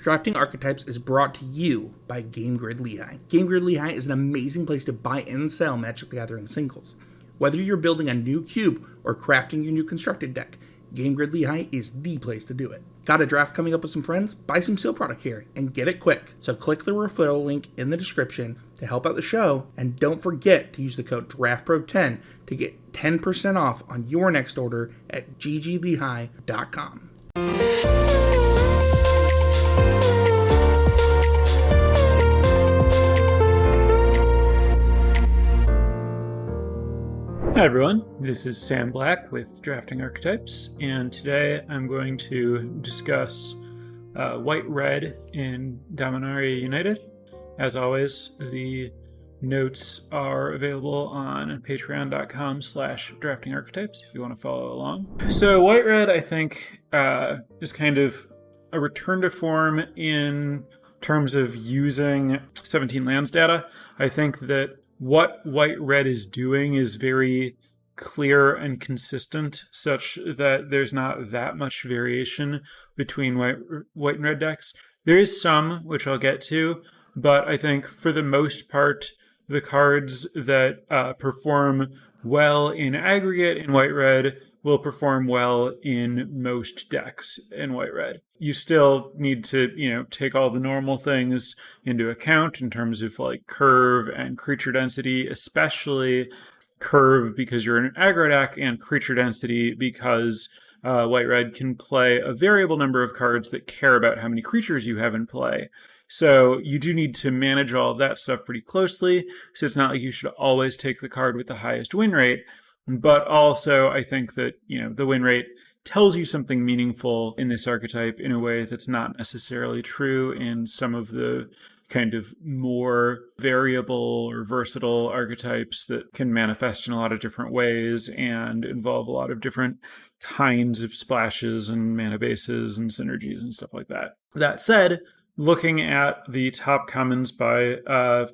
Drafting Archetypes is brought to you by Game Grid Lehigh. Game Grid Lehigh is an amazing place to buy and sell Magic the Gathering singles. Whether you're building a new cube or crafting your new constructed deck, Game Grid Lehigh is the place to do it. Got a draft coming up with some friends? Buy some seal product here and get it quick. So click the referral link in the description to help out the show, and don't forget to use the code DRAFTPRO10 to get 10% off on your next order at gglehigh.com. Hi everyone, this is Sam Black with Drafting Archetypes, and today I'm going to discuss White-Red in Dominaria United. As always, the notes are available on patreon.com/draftingarchetypes if you want to follow along. So White-Red, I think, is kind of a return to form in terms of using 17 lands data. I think that what White-Red is doing is very clear and consistent, such that there's not that much variation between white and red decks. There is some, which I'll get to, but I think for the most part, the cards that perform well in aggregate in White-Red will perform well in most decks in White-Red. You still need to, take all the normal things into account in terms of like curve and creature density, especially curve because you're in an aggro deck, and creature density because White-Red can play a variable number of cards that care about how many creatures you have in play. So you do need to manage all of that stuff pretty closely. So it's not like you should always take the card with the highest win rate. But also, I think that, the win rate tells you something meaningful in this archetype in a way that's not necessarily true in some of the kind of more variable or versatile archetypes that can manifest in a lot of different ways and involve a lot of different kinds of splashes and mana bases and synergies and stuff like that. That said, looking at the top commons by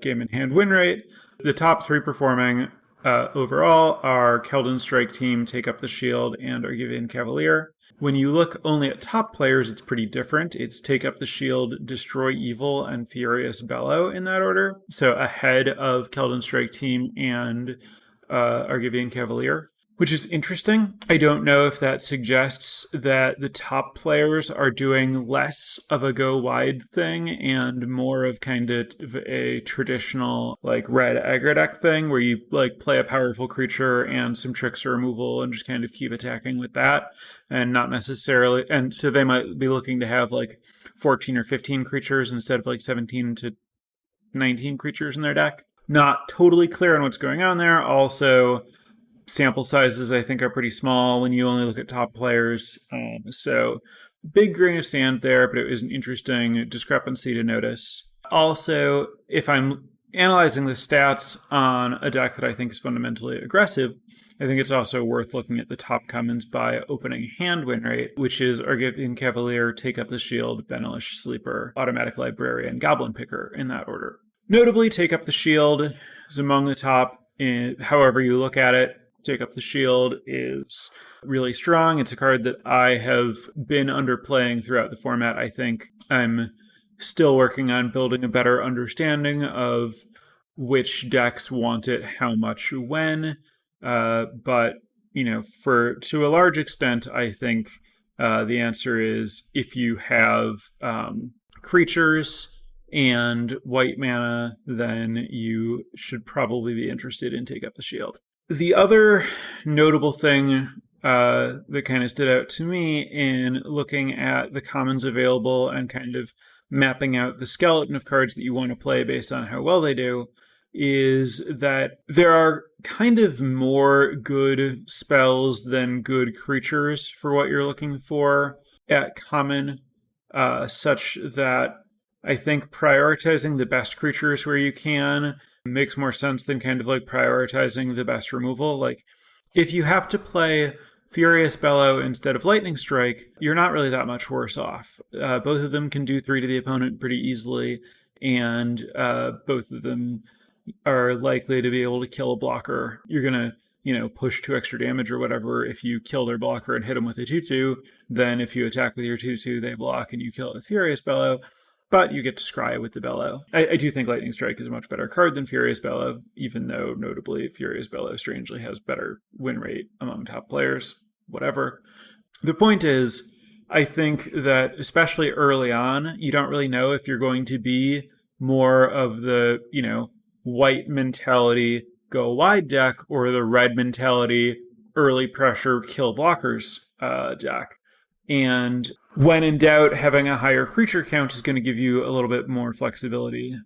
game in hand win rate, the top three performing overall are Keldon Strike Team, Take Up the Shield, and Argivian Cavalier. When you look only at top players, it's pretty different. It's Take Up the Shield, Destroy Evil, and Furious Bellow in that order. So ahead of Keldon Strike Team and Argivian Cavalier, which is interesting. I don't know if that suggests that the top players are doing less of a go wide thing and more of kind of a traditional like red aggro deck thing where you like play a powerful creature and some tricks or removal and just kind of keep attacking with that, and not necessarily, and so they might be looking to have like 14 or 15 creatures instead of like 17 to 19 creatures in their deck. Not totally clear on what's going on there. Also, sample sizes, I think, are pretty small when you only look at top players. So big grain of sand there, but it was an interesting discrepancy to notice. Also, if I'm analyzing the stats on a deck that I think is fundamentally aggressive, I think it's also worth looking at the top commons by opening hand win rate, which is Argivian Cavalier, Take Up the Shield, Benelish Sleeper, Automatic Librarian, Goblin Picker in that order. Notably, Take Up the Shield is among the top, however you look at it. Take Up the Shield is really strong. It's a card that I have been underplaying throughout the format. I think I'm still working on building a better understanding of which decks want it, how much, when. But, to a large extent, I think the answer is if you have creatures and white mana, then you should probably be interested in Take Up the Shield. The other notable thing that kind of stood out to me in looking at the commons available and kind of mapping out the skeleton of cards that you want to play based on how well they do is that there are kind of more good spells than good creatures for what you're looking for at common, such that I think prioritizing the best creatures where you can makes more sense than kind of like prioritizing the best removal. Like, if you have to play Furious Bellow instead of Lightning Strike, you're not really that much worse off. Both of them can do 3 to the opponent pretty easily, and both of them are likely to be able to kill a blocker. You're going to, push 2 extra damage or whatever if you kill their blocker and hit them with a 2-2. Then if you attack with your 2-2, they block and you kill it with Furious Bellow. but you get to scry with the Bellow. I do think Lightning Strike is a much better card than Furious Bellow, even though notably Furious Bellow strangely has better win rate among top players, whatever. The point is, I think that especially early on, you don't really know if you're going to be more of the, white mentality, go wide deck, or the red mentality, early pressure, kill blockers deck. And when in doubt, having a higher creature count is going to give you a little bit more flexibility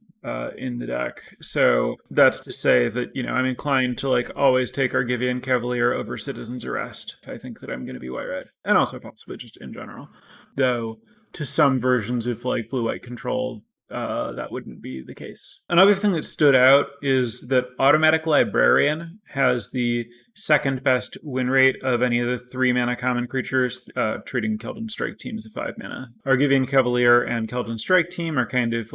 in the deck. So that's to say that, I'm inclined to always take Argivian Cavalier over Citizen's Arrest if I think that I'm going to be white-red. And also possibly just in general. Though to some versions of blue-white control, that wouldn't be the case. Another thing that stood out is that Automatic Librarian has the second best win rate of any of the 3 mana common creatures, treating Keldon Strike Team as a 5 mana. Argivian Cavalier and Keldon Strike Team are kind of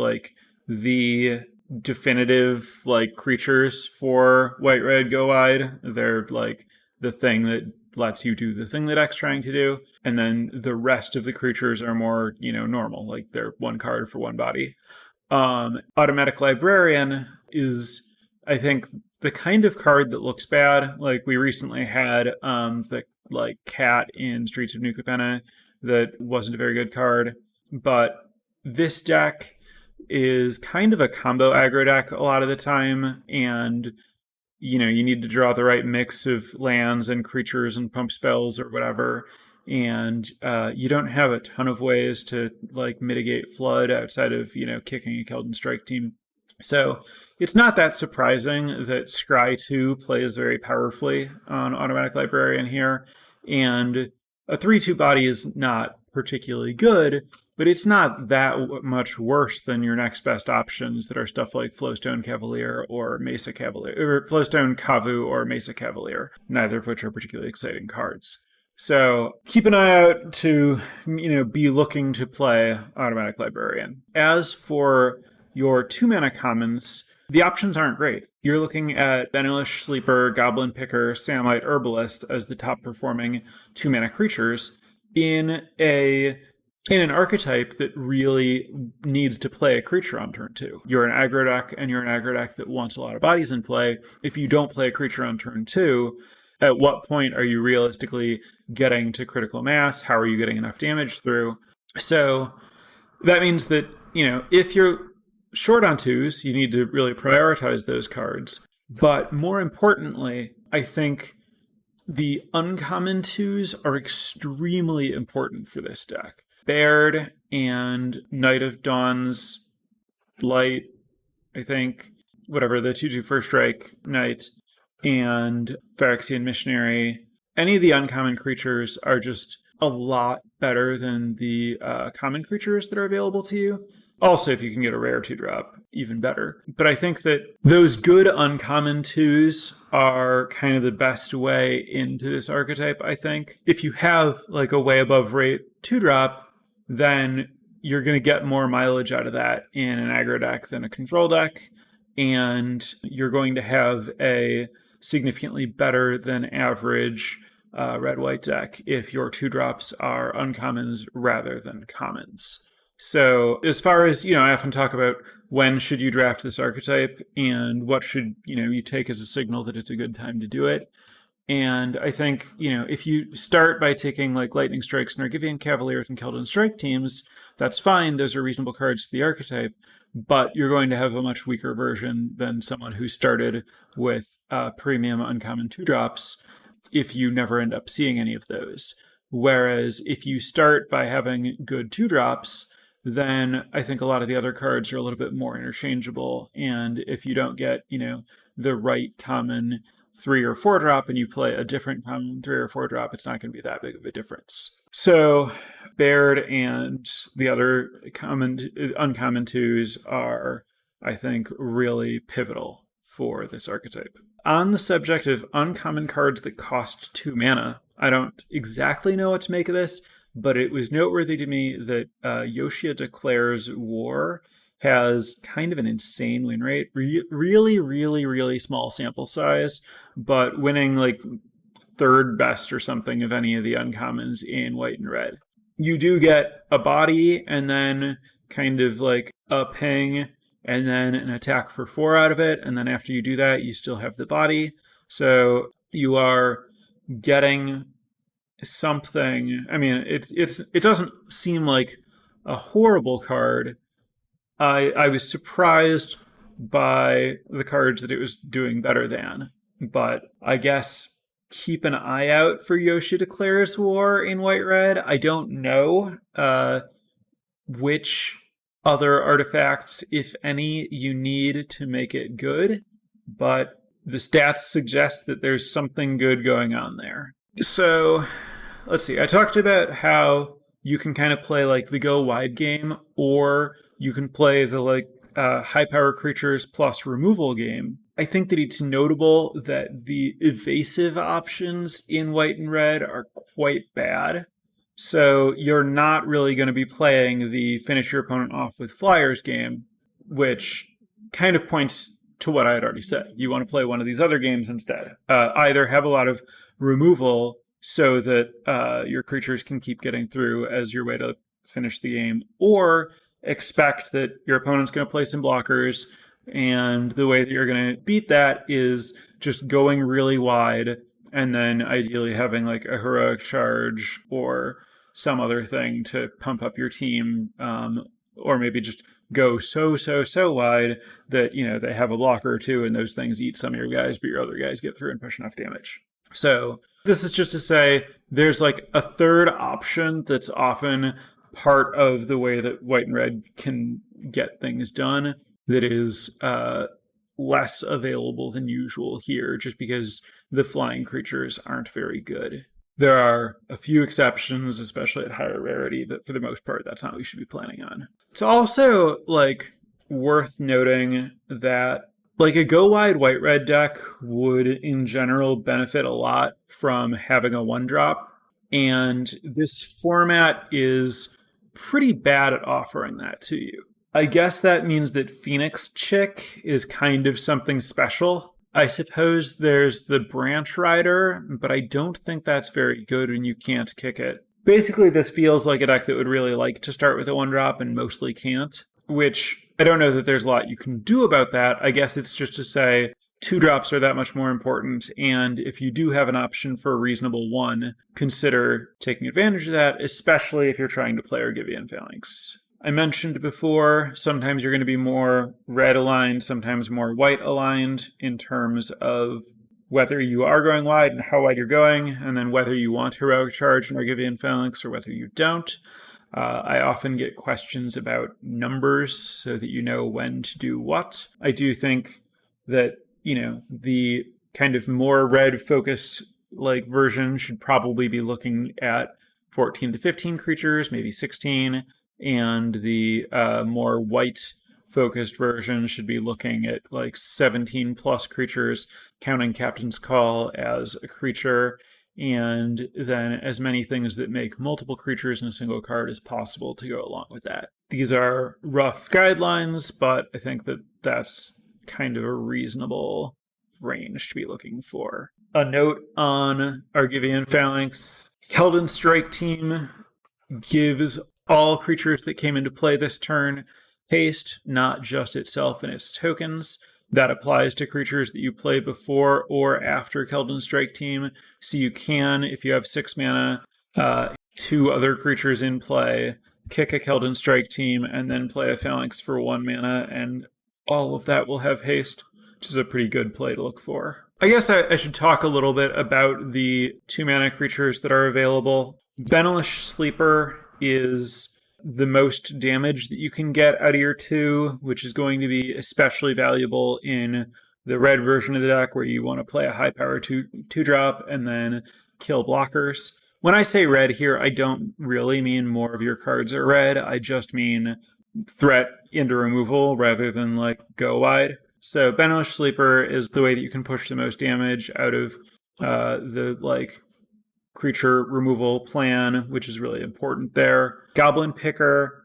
the definitive creatures for white red go wide. They're the thing that lets you do the thing that deck's trying to do, and then the rest of the creatures are more normal, they're 1 card for 1 body. Automatic Librarian is, I think, the kind of card that looks bad. We recently had the cat in Streets of New Capenna that wasn't a very good card, but this deck is kind of a combo aggro deck a lot of the time, and you need to draw the right mix of lands and creatures and pump spells or whatever, and you don't have a ton of ways to mitigate flood outside of kicking a Keldon Strike Team. So it's not that surprising that Scry 2 plays very powerfully on Automatic Librarian here, and a 3/2 body is not particularly good, but it's not that much worse than your next best options that are stuff like Flowstone Cavalier or Mesa Cavalier, or Flowstone Kavu or Mesa Cavalier, neither of which are particularly exciting cards. So keep an eye out to, be looking to play Automatic Librarian. As for your 2 mana commons, the options aren't great. You're looking at Benelish Sleeper, Goblin Picker, Samite Herbalist as the top performing 2 mana creatures in an archetype that really needs to play a creature on turn 2. You're an aggro deck, and you're an aggro deck that wants a lot of bodies in play. If you don't play a creature on turn 2, at what point are you realistically getting to critical mass? How are you getting enough damage through? So that means that, if you're short on 2s, you need to really prioritize those cards. But more importantly, I think the uncommon 2s are extremely important for this deck. Baird and Knight of Dawn's Light, I think, whatever, the 2/2 first strike Knight, and Phyrexian Missionary. Any of the uncommon creatures are just a lot better than the common creatures that are available to you. Also, if you can get a rare 2-drop, even better. But I think that those good uncommon 2s are kind of the best way into this archetype, I think. If you have a way above rate 2-drop, then you're going to get more mileage out of that in an aggro deck than a control deck, and you're going to have a significantly better than average red-white deck if your 2-drops are uncommons rather than commons. So as far as, I often talk about when should you draft this archetype and what should, you take as a signal that it's a good time to do it. And I think, if you start by taking Lightning Strikes and Argivian Cavaliers and Keldon Strike Teams, that's fine. Those are reasonable cards to the archetype, but you're going to have a much weaker version than someone who started with premium uncommon 2-drops if you never end up seeing any of those. Whereas if you start by having good 2-drops, then I think a lot of the other cards are a little bit more interchangeable. And if you don't get, the right common 3 or 4-drop and you play a different common 3 or 4-drop, it's not going to be that big of a difference. So Baird and the other uncommon 2s are, I think, really pivotal for this archetype. On the subject of uncommon cards that cost 2 mana, I don't exactly know what to make of this, but it was noteworthy to me that Yoshia Declares War has kind of an insane win rate. Really, really, really small sample size, but winning 3rd best or something of any of the uncommons in white and red. You do get a body, and then kind of like a ping and then an attack for 4 out of it. And then after you do that, you still have the body. So you are getting something. I mean, it doesn't seem like a horrible card. I was surprised by the cards that it was doing better than, but I guess keep an eye out for Yoshi Declares War in White Red. I don't know which other artifacts, if any, you need to make it good, but the stats suggest that there's something good going on there. So let's see. I talked about how you can kind of play like the go wide game, or you can play the like high power creatures plus removal game. I think that it's notable that the evasive options in white and red are quite bad. So you're not really going to be playing the finish your opponent off with flyers game, which kind of points to what I had already said. You want to play one of these other games instead. Either have a lot of removal so that your creatures can keep getting through as your way to finish the game, or expect that your opponent's going to play some blockers, and the way that you're going to beat that is just going really wide and then ideally having like a heroic charge or some other thing to pump up your team, or maybe just go so wide that, you know, they have a blocker or two and those things eat some of your guys, but your other guys get through and push enough damage. So this is just to say there's like a third option that's often part of the way that white and red can get things done that is less available than usual here, just because the flying creatures aren't very good. There are a few exceptions, especially at higher rarity, but for the most part, that's not what you should be planning on. It's also like worth noting that like a go wide white red deck would in general benefit a lot from having a 1-drop, and this format is pretty bad at offering that to you. I guess that means that Phoenix Chick is kind of something special. I suppose there's the Branch Rider, but I don't think that's very good when you can't kick it. Basically, this feels like a deck that would really like to start with a 1-drop and mostly can't, which I don't know that there's a lot you can do about that. I guess it's just to say 2-drops are that much more important, and if you do have an option for a reasonable 1, consider taking advantage of that, especially if you're trying to play Argivian Phalanx. I mentioned before, sometimes you're going to be more red aligned, sometimes more white aligned in terms of whether you are going wide and how wide you're going, and then whether you want Heroic Charge and Argivian Phalanx or whether you don't. I often get questions about numbers so that you know when to do what. I do think that, you know, the kind of more red focused like version should probably be looking at 14 to 15 creatures, maybe 16. And the more white-focused version should be looking at like 17-plus creatures, counting Captain's Call as a creature, and then as many things that make multiple creatures in a single card as possible to go along with that. These are rough guidelines, but I think that that's kind of a reasonable range to be looking for. A note on Argivian Phalanx. Keldon Strike Team gives all creatures that came into play this turn haste, not just itself and its tokens. That applies to creatures that you play before or after Keldon Strike Team. So you can, if you have 6 mana, 2 other creatures in play, kick a Keldon Strike Team, and then play a Phalanx for 1 mana, and all of that will have haste, which is a pretty good play to look for. I guess I should talk a little bit about the 2 mana creatures that are available. Benelish Sleeper is the most damage that you can get out of your 2, which is going to be especially valuable in the red version of the deck where you want to play a high power 2-drop and then kill blockers. When I say red here, I don't really mean more of your cards are red. I just mean threat into removal rather than like go wide. So Benelish Sleeper is the way that you can push the most damage out of the like creature removal plan, which is really important there. Goblin Picker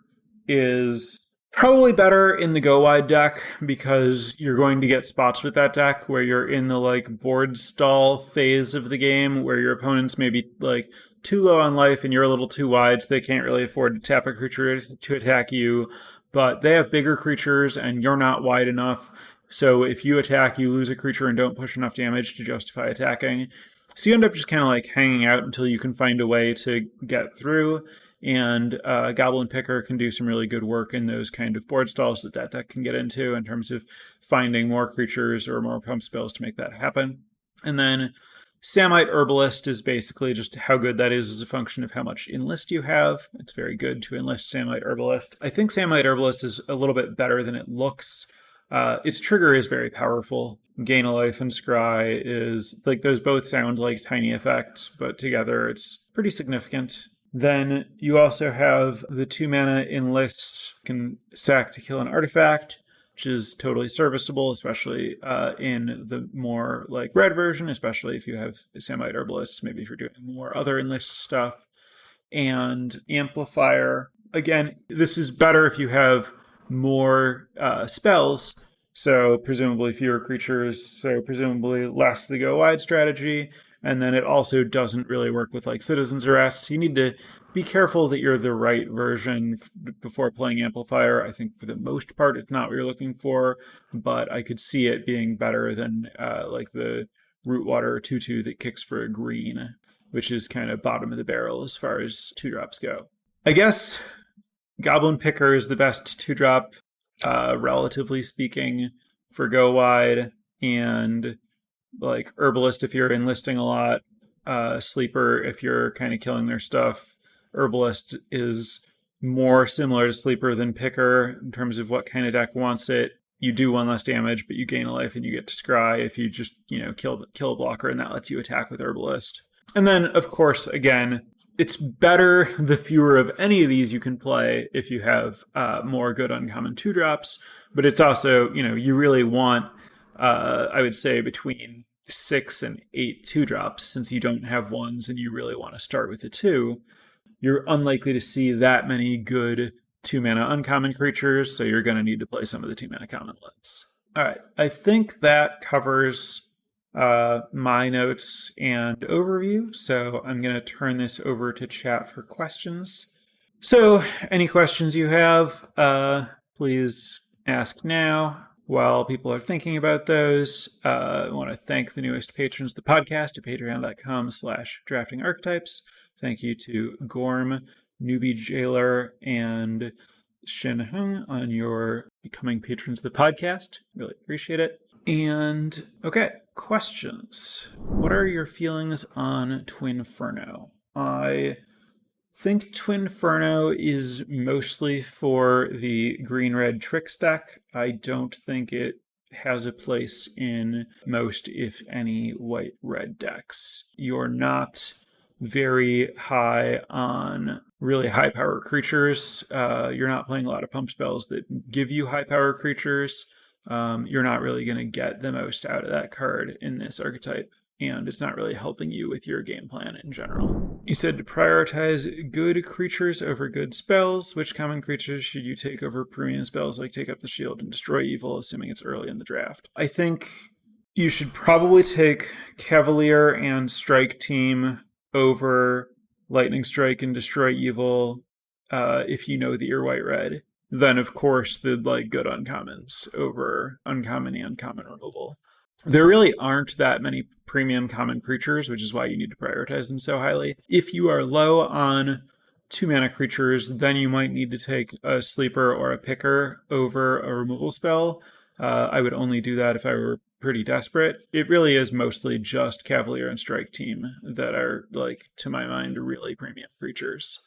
is probably better in the go wide deck because you're going to get spots with that deck where you're in the like board stall phase of the game where your opponents maybe like too low on life and you're a little too wide, so they can't really afford to tap a creature to attack you, but they have bigger creatures and you're not wide enough. So if you attack, you lose a creature and don't push enough damage to justify attacking. So you end up just kind of like hanging out until you can find a way to get through. And Goblin Picker can do some really good work in those kind of board stalls that deck can get into in terms of finding more creatures or more pump spells to make that happen. And then Samite Herbalist is basically just how good that is as a function of how much enlist you have. It's very good to enlist Samite Herbalist. I think Samite Herbalist is a little bit better than it looks. Its trigger is very powerful. Gain a Life and Scry is, like, those both sound like tiny effects, but together it's pretty significant. Then you also have the 2 mana Enlist, can sack to kill an artifact, which is totally serviceable, especially in the more like red version, especially if you have Samite Herbalists, maybe if you're doing more other Enlist stuff. And Amplifier, again, this is better if you have more spells, so presumably fewer creatures, so presumably less the go wide strategy. And then it also doesn't really work with like Citizen's Arrest. You need to be careful that you're the right version before playing Amplifier. I think for the most part, it's not what you're looking for, but I could see it being better than like the Rootwater 2/2 that kicks for a green, which is kind of bottom of the barrel as far as 2-drops go. I guess Goblin Picker is the best 2-drop, relatively speaking, for go wide, and like Herbalist if you're enlisting a lot, Sleeper if you're kind of killing their stuff. Herbalist is more similar to Sleeper than Picker in terms of what kind of deck wants it. You do 1 less damage, but you gain a life and you get to scry if you just, kill a blocker, and that lets you attack with Herbalist. And then, of course, again, it's better the fewer of any of these you can play if you have more good uncommon 2-drops, but it's also, you really want, I would say, between 6 and 8 2-drops, since you don't have ones and you really want to start with a 2. You're unlikely to see that many good 2-mana uncommon creatures, so you're going to need to play some of the 2-mana common ones. All right, I think that covers my notes and overview, so I'm going to turn this over to chat for questions. So, any questions you have, please ask now. While people are thinking about those, I want to thank the newest patrons of the podcast at patreon.com/draftingarchetypes. Thank you to Gorm, Newbie Jailer, and Shin Hung on your becoming patrons of the podcast. Really appreciate it. And, okay, questions. What are your feelings on Twinferno? I think Twinferno is mostly for the green-red tricks deck. I don't think it has a place in most, if any, white-red decks. You're not very high on really high-power creatures. You're not playing a lot of pump spells that give you high-power creatures. You're not really going to get the most out of that card in this archetype, and it's not really helping you with your game plan in general. You said to prioritize good creatures over good spells. Which common creatures should you take over premium spells like Take Up the Shield and Destroy Evil, assuming it's early in the draft? I think you should probably take Cavalier and Strike Team over Lightning Strike and Destroy Evil if you know that you're white-red. Then, of course, the good uncommons over uncommon and common removal. There really aren't that many premium common creatures, which is why you need to prioritize them so highly. If you are low on 2-mana creatures, then you might need to take a Sleeper or a Picker over a removal spell. I would only do that if I were pretty desperate. It really is mostly just Cavalier and Strike Team that are, to my mind, really premium creatures.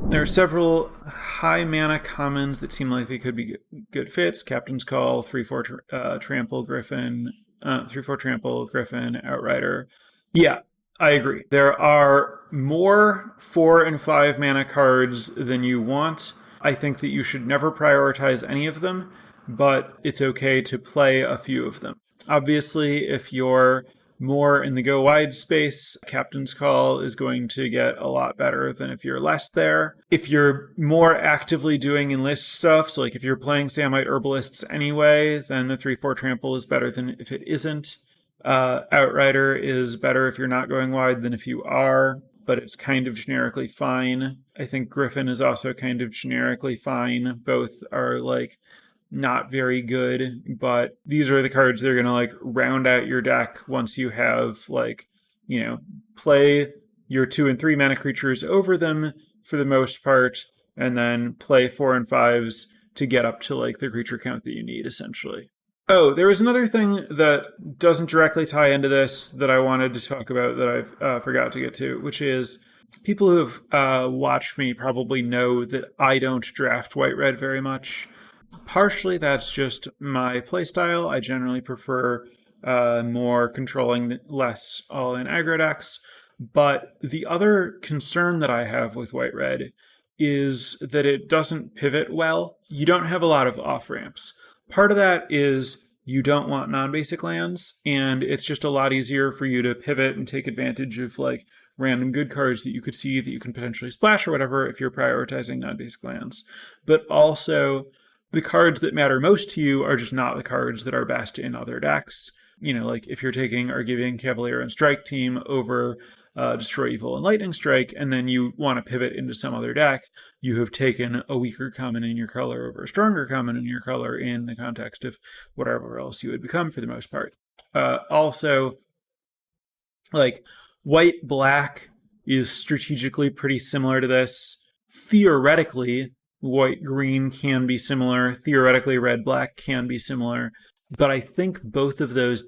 There are several high mana commons that seem like they could be good fits. Captain's Call, 3/4 Trample Griffin, 3/4 Trample Griffin, Outrider. Yeah, I agree. There are more 4 and 5 mana cards than you want. I think that you should never prioritize any of them, but it's okay to play a few of them. Obviously, if you're more in the go wide space, Captain's Call is going to get a lot better than if you're less there. If you're more actively doing enlist stuff, so if you're playing Samite Herbalists anyway, then the 3/4 Trample is better than if it isn't. Outrider is better if you're not going wide than if you are. but it's kind of generically fine. I think Griffin is also kind of generically fine. Both are like not very good, but these are the cards that are going to like round out your deck once you have like, play your 2 and 3 mana creatures over them for the most part, and then play 4 and 5s to get up to like the creature count that you need, essentially. Oh, there was another thing that doesn't directly tie into this that I wanted to talk about that I've forgot to get to, which is people who have watched me probably know that I don't draft white-red very much. Partially that's just my playstyle. I generally prefer more controlling, less all-in aggro decks. But the other concern that I have with white-red is that it doesn't pivot well. You don't have a lot of off-ramps. Part of that is you don't want non-basic lands, and it's just a lot easier for you to pivot and take advantage of like random good cards that you could see that you can potentially splash or whatever if you're prioritizing non-basic lands. But also, the cards that matter most to you are just not the cards that are best in other decks. Like if you're taking Argivian Cavalier and Strike Team over Destroy Evil and Lightning Strike, and then you want to pivot into some other deck, you have taken a weaker common in your color over a stronger common in your color in the context of whatever else you would become for the most part. Also, like white-black is strategically pretty similar to this. Theoretically, white-green can be similar. Theoretically, red-black can be similar. But I think both of those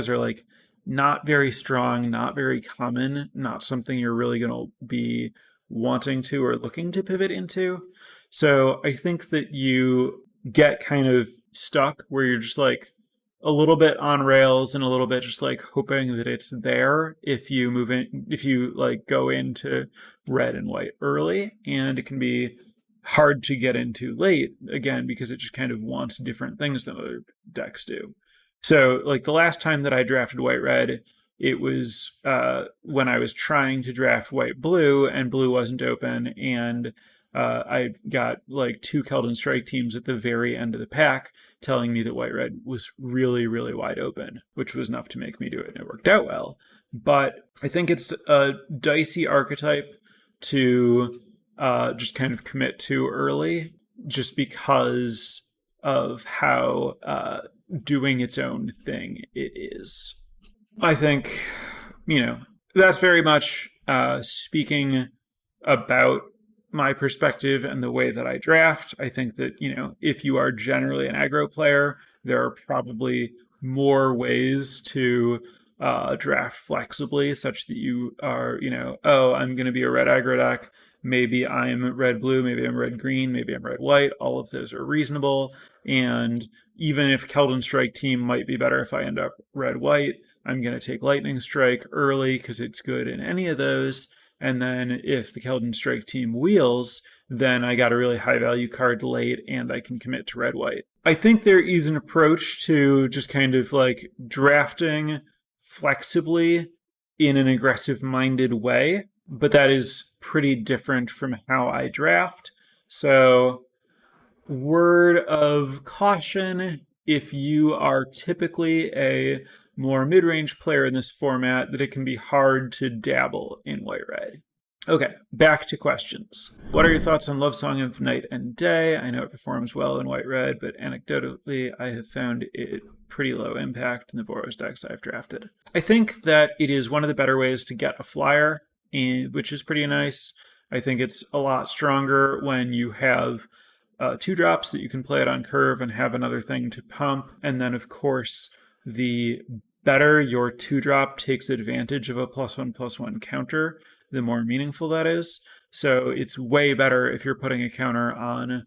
are like not very strong, not very common, not something you're really going to be wanting to or looking to pivot into. So I think that you get kind of stuck where you're just like a little bit on rails and a little bit just like hoping that it's there if you like go into red and white early, and it can be hard to get into late, again, because it just kind of wants different things than other decks do. So, like, the last time that I drafted white-red, it was when I was trying to draft white-blue, and blue wasn't open, and I got, like, 2 Keldon Strike Teams at the very end of the pack telling me that white-red was really, really wide open, which was enough to make me do it, and it worked out well. But I think it's a dicey archetype to just kind of commit to early, just because of how doing its own thing it is. I think, that's very much speaking about my perspective and the way that I draft. I think that, if you are generally an aggro player, there are probably more ways to draft flexibly such that you are, I'm going to be a red aggro deck. Maybe I'm red-blue, maybe I'm red-green, maybe I'm red-white. All of those are reasonable. And even if Keldon Strike Team might be better if I end up red-white, I'm going to take Lightning Strike early because it's good in any of those. And then if the Keldon Strike Team wheels, then I got a really high-value card late and I can commit to red-white. I think there is an approach to just kind of like drafting flexibly in an aggressive-minded way, but that is pretty different from how I draft. So, word of caution, if you are typically a more mid-range player in this format, that it can be hard to dabble in white-red. Okay, back to questions. What are your thoughts on Love Song of Night and Day? I know it performs well in white-red, but anecdotally, I have found it pretty low impact in the Boros decks I've drafted. I think that it is one of the better ways to get a flyer, which is pretty nice. I think it's a lot stronger when you have 2 drops that you can play it on curve and have another thing to pump. And then, of course, the better your 2-drop takes advantage of a +1/+1 counter, the more meaningful that is. So it's way better if you're putting a counter on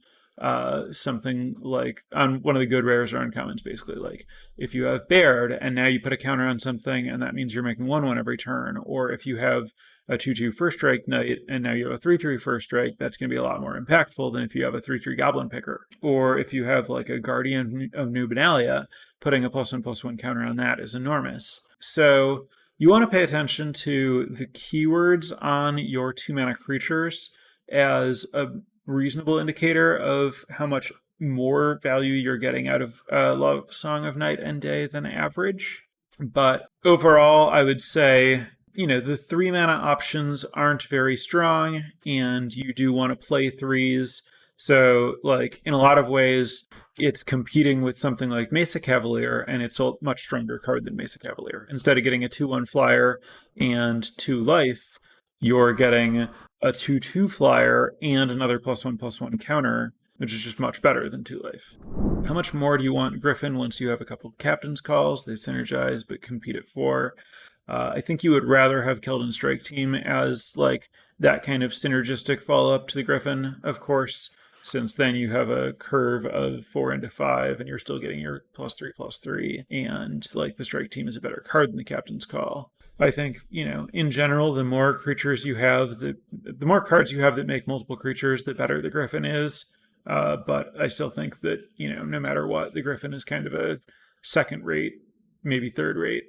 something like on one of the good rares or uncommons, basically. Like if you have Baird and now you put a counter on something and that means you're making 1/1 every turn, or if you have a 2/2 First Strike Knight and now you have a 3/3 First Strike, that's going to be a lot more impactful than if you have a 3/3 Goblin Picker. Or if you have like a Guardian of Dominaria, putting a +1/+1 counter on that is enormous. So you want to pay attention to the keywords on your 2-mana creatures as a reasonable indicator of how much more value you're getting out of Love Song of Night and Day than average. But overall, I would say the 3 mana options aren't very strong, and you do want to play threes. So, like, in a lot of ways, it's competing with something like Mesa Cavalier, and it's a much stronger card than Mesa Cavalier. Instead of getting a 2/1 flyer and 2 life, you're getting a 2/2 flyer and another +1/+1 counter, which is just much better than 2 life. How much more do you want Griffin once you have a couple of captain's calls? They synergize but compete at 4. I think you would rather have Keldon Strike Team as like that kind of synergistic follow-up to the Griffin, of course, since then you have a curve of 4 into 5 and you're still getting your +3/+3, and like the Strike Team is a better card than the Captain's Call. I think, in general, the more creatures you have, the more cards you have that make multiple creatures, the better the Griffin is. But I still think that, no matter what, the Griffin is kind of a second-rate, maybe third-rate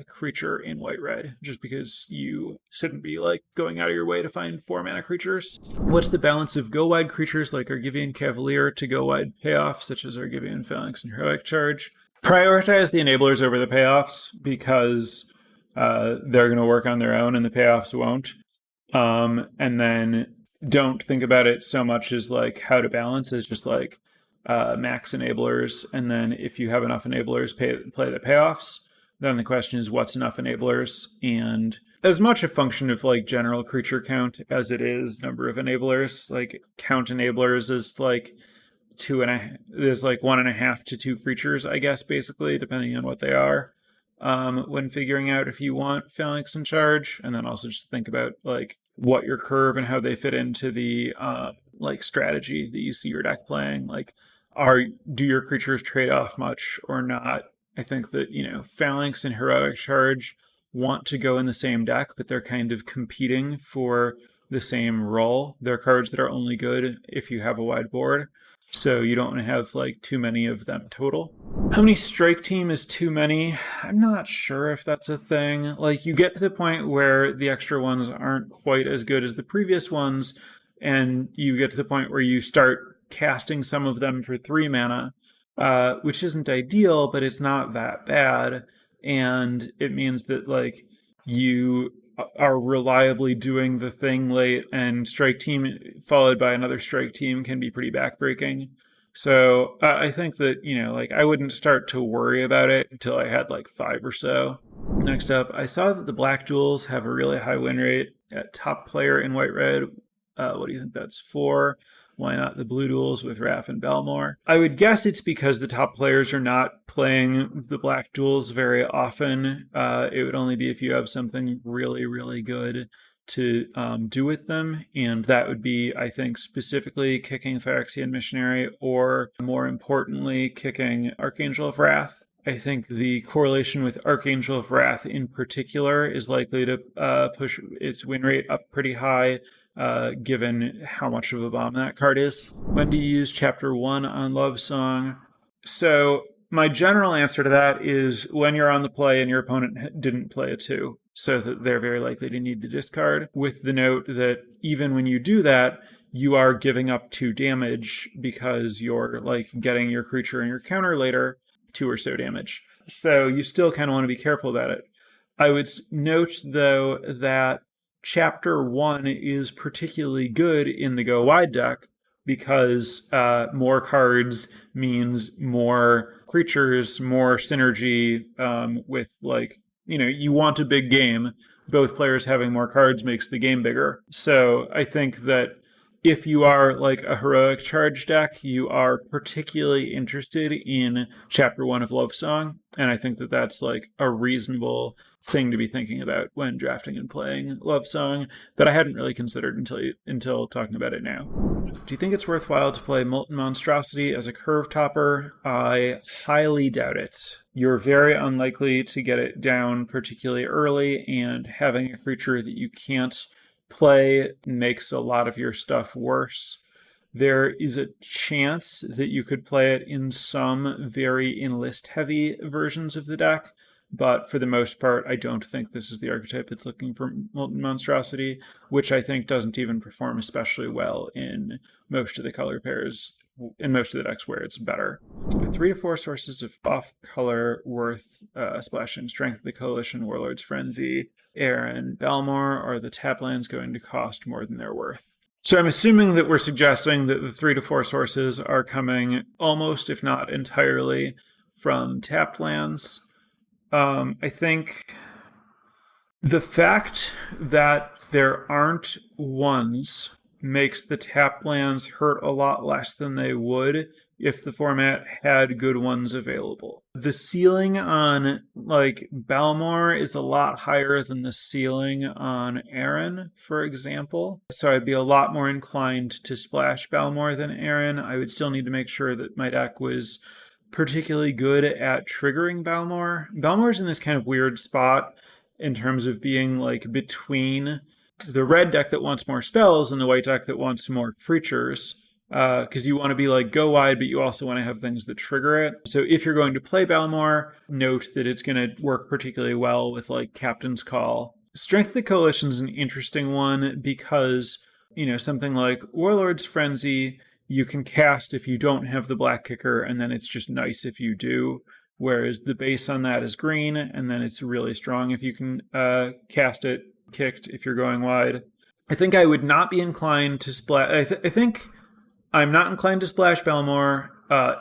creature in white-red, just because you shouldn't be like going out of your way to find 4-mana creatures. What's the balance of go-wide creatures like Argivian Cavalier to go-wide payoffs, such as Argivian Phalanx and Heroic Charge? Prioritize the enablers over the payoffs, because they're going to work on their own and the payoffs won't. And then don't think about it so much as like how to balance, as just like max enablers, and then if you have enough enablers, play the payoffs. Then the question is, what's enough enablers? And as much a function of like general creature count as it is number of enablers. Like count enablers is like 2.5. There's like 1.5 to 2 creatures, I guess, basically, depending on what they are. When figuring out if you want Phalanx and Charge, and then also just think about like what your curve and how they fit into the like strategy that you see your deck playing. Like, do your creatures trade off much or not? I think that, Phalanx and Heroic Charge want to go in the same deck, but they're kind of competing for the same role. They're cards that are only good if you have a wide board, so you don't want to have like too many of them total. How many Strike Team is too many? I'm not sure if that's a thing. Like, you get to the point where the extra ones aren't quite as good as the previous ones, and you get to the point where you start casting some of them for 3 mana. Which isn't ideal, but it's not that bad. And it means that like you are reliably doing the thing late, and Strike Team followed by another Strike Team can be pretty backbreaking. So I think that, like I wouldn't start to worry about it until I had like 5 or so. Next up, I saw that the black duels have a really high win rate at top player in white-red. What do you think that's for? Why not the blue duels with Raph and Belmore? I would guess it's because the top players are not playing the black duels very often. It would only be if you have something really, really good to do with them. And that would be, I think, specifically kicking Phyrexian Missionary, or more importantly, kicking Archangel of Wrath. I think the correlation with Archangel of Wrath in particular is likely to push its win rate up pretty high, given how much of a bomb that card is. When do you use Chapter 1 on Love Song? So my general answer to that is when you're on the play and your opponent didn't play a 2, so that they're very likely to need to discard, with the note that even when you do that, you are giving up 2 damage because you're like getting your creature and your counter later, 2 or so damage. So you still kind of want to be careful about it. I would note, though, that Chapter 1 is particularly good in the Go Wide deck because more cards means more creatures, more synergy with, like, you want a big game. Both players having more cards makes the game bigger. So I think that if you are like a Heroic Charge deck, you are particularly interested in Chapter 1 of Love Song, and I think that that's like a reasonable thing to be thinking about when drafting and playing Love Song that I hadn't really considered until talking about it now. Do you think it's worthwhile to play Molten Monstrosity as a curve topper? I highly doubt it. You're very unlikely to get it down particularly early, and having a creature that you can't play makes a lot of your stuff worse. There is a chance that you could play it in some very enlist-heavy versions of the deck, but for the most part, I don't think this is the archetype that's looking for Molten Monstrosity, which I think doesn't even perform especially well in most of the color pairs in most of the decks where it's better. 3 to 4 sources of off-color worth splashing. Strength of the Coalition, Warlord's Frenzy, Aaron, Balmor, are the tap lands going to cost more than they're worth? So I'm assuming that we're suggesting that the 3 to 4 sources are coming almost, if not entirely, from tapped lands. I think the fact that there aren't ones makes the tap lands hurt a lot less than they would if the format had good ones available. The ceiling on Balmor is a lot higher than the ceiling on Aaron, for example. So I'd be a lot more inclined to splash Balmor than Aaron. I would still need to make sure that my deck was particularly good at triggering Balmor. Balmor's in this kind of weird spot in terms of being between the red deck that wants more spells and the white deck that wants more creatures, because you want to be go wide, but you also want to have things that trigger it. So if you're going to play Balmor, note that it's going to work particularly well with Captain's Call. Strength of the Coalition is an interesting one because, something like Warlord's Frenzy, you can cast if you don't have the black kicker, and then it's just nice if you do. Whereas the base on that is green, and then it's really strong if you can cast it kicked if you're going wide. I think I would not be inclined to splash. I think I'm not inclined to splash Balmor.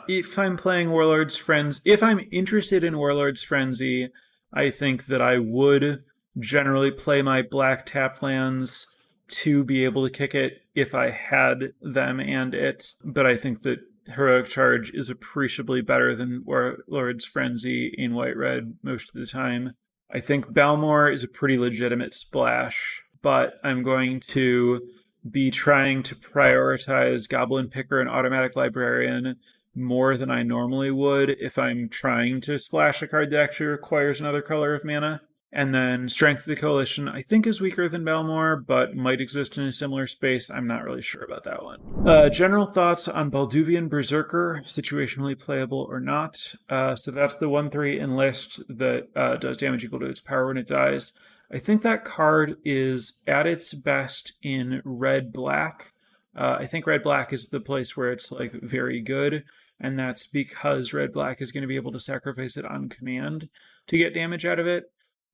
If I'm playing Warlord's Frenzy, if I'm interested in Warlord's Frenzy, I think that I would generally play my black tap lands to be able to kick it if I had them and it. But I think that Heroic Charge is appreciably better than Warlord's Frenzy in white-red most of the time. I think Balmor is a pretty legitimate splash, but I'm going to be trying to prioritize Goblin Picker and Automatic Librarian more than I normally would if I'm trying to splash a card that actually requires another color of mana. And then Strength of the Coalition, I think, is weaker than Balmor, but might exist in a similar space. I'm not really sure about that one. General thoughts on Balduvian Berserker, situationally playable or not. So that's the 1/3 enlist that does damage equal to its power when it dies. I think that card is at its best in red-black. I think red-black is the place where it's very good, and that's because red-black is going to be able to sacrifice it on command to get damage out of it.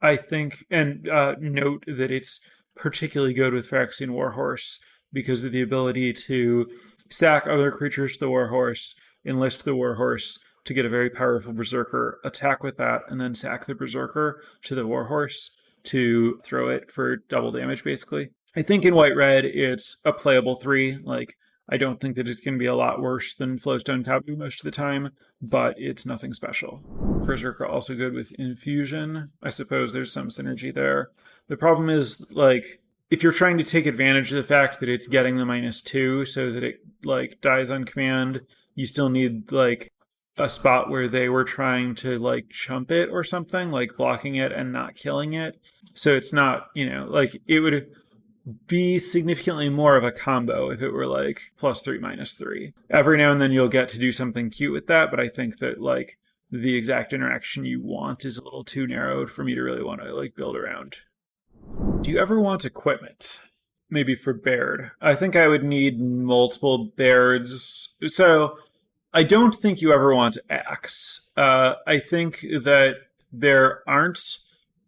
I think, and note that it's particularly good with Phyrexian Warhorse because of the ability to sack other creatures to the Warhorse, enlist the Warhorse to get a very powerful Berserker, attack with that, and then sack the Berserker to the Warhorse to throw it for double damage, basically. I think in white-red, it's a playable 3. I don't think that it's going to be a lot worse than Flowstone Taboo most of the time, but it's nothing special. Berserker also good with Infusion. I suppose there's some synergy there. The problem is, if you're trying to take advantage of the fact that it's getting the -2 so that it, dies on command, you still need, a spot where they were trying to, chump it or something, blocking it and not killing it. So it's not, it would be significantly more of a combo if it were +3, -3. Every now and then you'll get to do something cute with that, but I think that the exact interaction you want is a little too narrowed for me to really want to build around. Do you ever want equipment? Maybe for Baird. I think I would need multiple Bairds. So I don't think you ever want Axe. I think that there aren't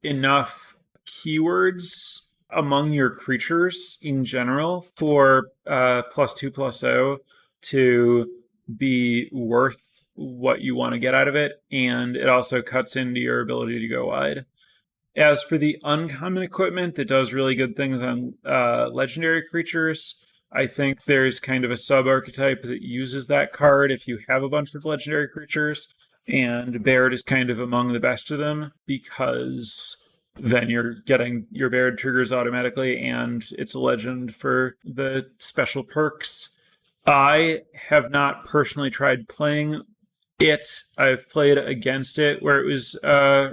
enough keywords among your creatures in general for +2/+0 to be worth what you want to get out of it, and it also cuts into your ability to go wide. As for the uncommon equipment that does really good things on legendary creatures, I think there's kind of a sub-archetype that uses that card if you have a bunch of legendary creatures, and Baird is kind of among the best of them because then you're getting your Baird triggers automatically, and it's a legend for the special perks. I have not personally tried playing it. I've played against it where it was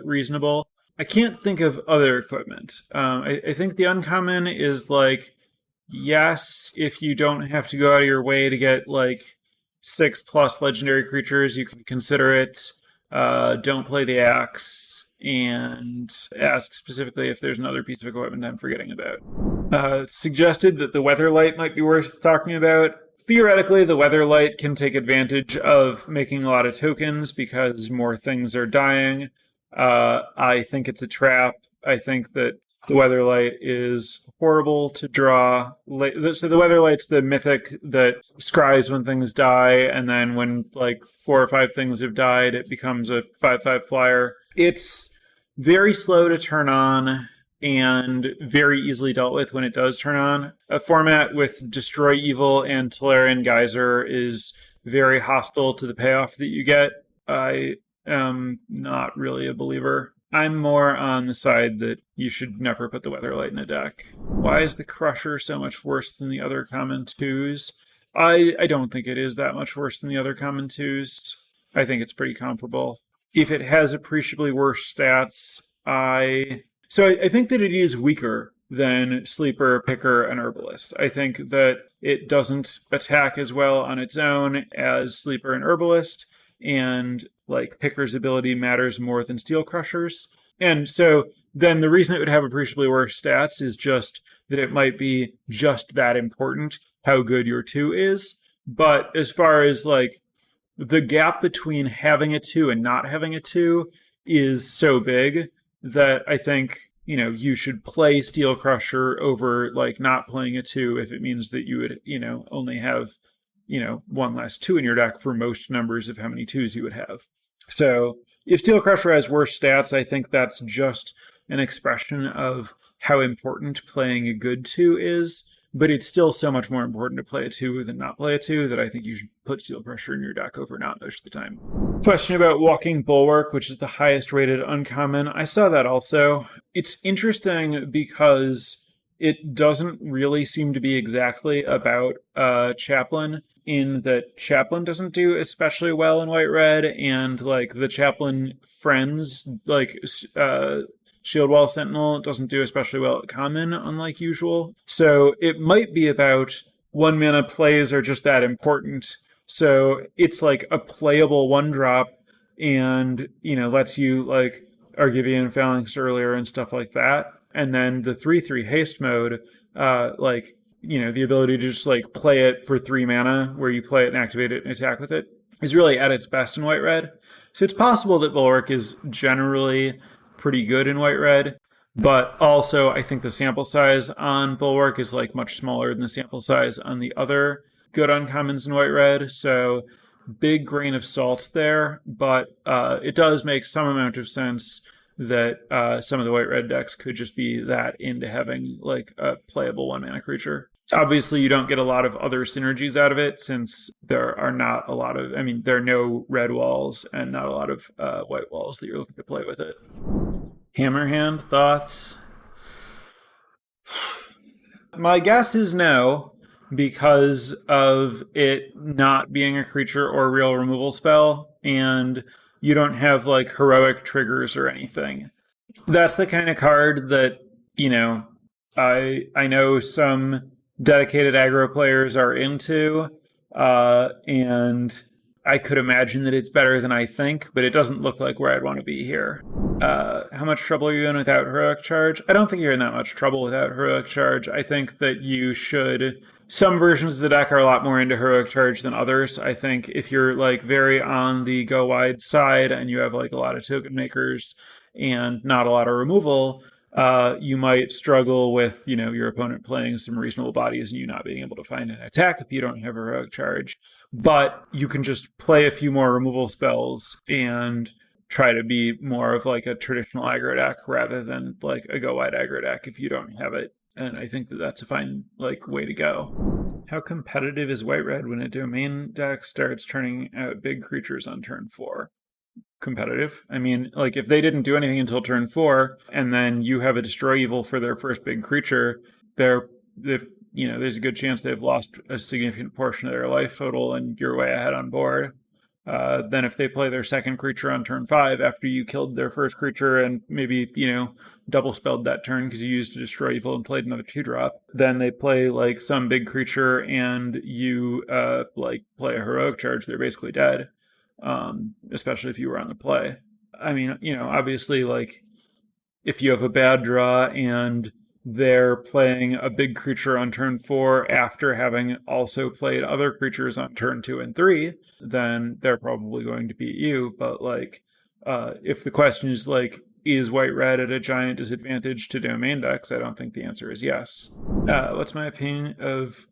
reasonable. I can't think of other equipment. I think the uncommon is yes, if you don't have to go out of your way to get 6+ legendary creatures, you can consider it. Don't play the Axe. And ask specifically if there's another piece of equipment I'm forgetting about. It's suggested that the Weatherlight might be worth talking about. theoretically, the Weatherlight can take advantage of making a lot of tokens because more things are dying. I think it's a trap. I think that the Weatherlight is horrible to draw. So the Weatherlight's the mythic that scries when things die, and then when like 4 or 5 things have died, it becomes a 5/5 flyer. It's very slow to turn on and very easily dealt with when it does turn on. A format with Destroy Evil and Tolarian Geyser is very hostile to the payoff that you get. I am not really a believer. I'm more on the side that you should never put the Weatherlight in a deck. Why is the Crusher so much worse than the other common 2s? I don't think it is that much worse than the other common 2s. I think it's pretty comparable. If it has appreciably worse stats, I think that it is weaker than Sleeper, Picker, and Herbalist. I think that it doesn't attack as well on its own as Sleeper and Herbalist, and like Picker's ability matters more than Steel Crushers. And so then the reason it would have appreciably worse stats is just that it might be just that important how good your 2 is. But as far as like the gap between having a 2 and not having a 2 is so big that I think, you should play Steel Crusher over like not playing a 2 if it means that you would, only have, 1 less 2 in your deck for most numbers of how many 2s you would have. So if Steel Crusher has worse stats, I think that's just an expression of how important playing a good 2 is. But it's still so much more important to play a 2 than not play a 2 that I think you should put Steel Crusher in your deck over not most of the time. Question about Walking Bulwark, which is the highest rated uncommon. I saw that also. It's interesting because it doesn't really seem to be exactly about Chaplain, in that Chaplain doesn't do especially well in White-Red, and like the Chaplain friends, like Shield Wall Sentinel, doesn't do especially well at common, unlike usual. So it might be about 1 mana plays are just that important. So it's like a playable 1-drop and, lets you like Argivian Phalanx earlier and stuff like that. And then the 3/3 haste mode, the ability to just like play it for 3 mana where you play it and activate it and attack with it is really at its best in White-Red. So it's possible that Bulwark is generally pretty good in White-Red, but also I think the sample size on Bulwark is like much smaller than the sample size on the other good uncommons in White-Red. So big grain of salt there, but it does make some amount of sense that some of the White-Red decks could just be that into having like a playable 1-mana creature. Obviously, you don't get a lot of other synergies out of it since there are not a lot of, there are no red walls and not a lot of white walls that you're looking to play with it. Hammerhand, thoughts? My guess is no, because of it not being a creature or real removal spell, and you don't have like heroic triggers or anything. That's the kind of card that, I know some dedicated aggro players are into, and I could imagine that it's better than I think, but it doesn't look like where I'd want to be here. How much trouble are you in without Heroic Charge? I don't think you're in that much trouble without Heroic Charge. I think that you should... Some versions of the deck are a lot more into Heroic Charge than others. I think if you're like very on the go wide side and you have like a lot of token makers and not a lot of removal, you might struggle with, your opponent playing some reasonable bodies and you not being able to find an attack if you don't have Heroic Charge. But you can just play a few more removal spells and try to be more of like a traditional aggro deck rather than like a go wide aggro deck if you don't have it. And I think that that's a fine like way to go. How competitive is White-Red when a domain deck starts turning out big creatures on turn 4? Competitive. If they didn't do anything until turn 4, and then you have a Destroy Evil for their first big creature, there's a good chance they've lost a significant portion of their life total, and you're way ahead on board. Then if they play their second creature on turn 5 after you killed their first creature and maybe, double spelled that turn because you used a Destroy Evil and played another 2-drop, then they play like some big creature and you play a Heroic Charge, they're basically dead. Especially if you were on the play. Obviously, like, if you have a bad draw and they're playing a big creature on turn 4 after having also played other creatures on turn 2 and 3, then they're probably going to beat you. But like, if the question is like, is white red at a giant disadvantage to domain decks? I don't think the answer is yes. What's my opinion of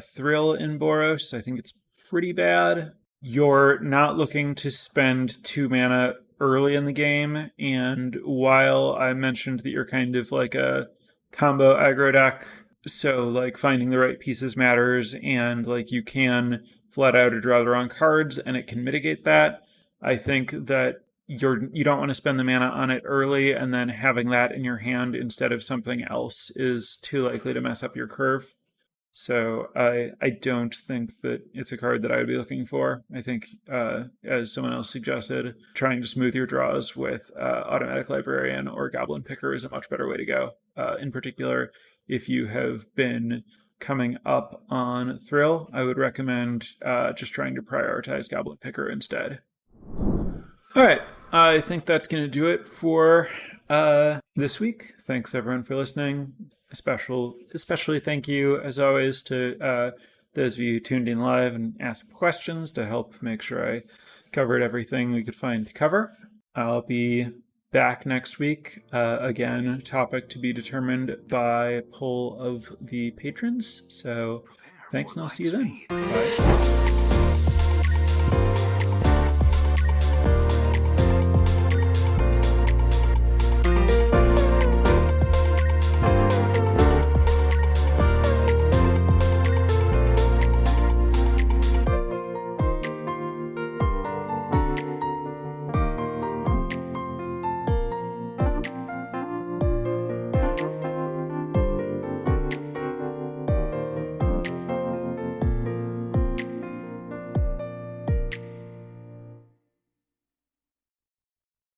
Thrill in Boros? I think it's pretty bad. You're not looking to spend 2 mana early in the game, and while I mentioned that you're kind of like a combo aggro deck, so like finding the right pieces matters, and like you can flat out or draw the wrong cards, and it can mitigate that. I think that you don't want to spend the mana on it early, and then having that in your hand instead of something else is too likely to mess up your curve. So I don't think that it's a card that I would be looking for. I think, as someone else suggested, trying to smooth your draws with Automatic Librarian or Goblin Picker is a much better way to go. In particular, if you have been coming up on Thrill, I would recommend just trying to prioritize Goblin Picker instead. All right, I think that's going to do it for this week. Thanks everyone for listening. Especially thank you, as always, to those of you who tuned in live and asked questions to help make sure I covered everything we could find to cover. I'll be back next week. Again, topic to be determined by poll of the patrons. So thanks, and I'll see you then. Bye.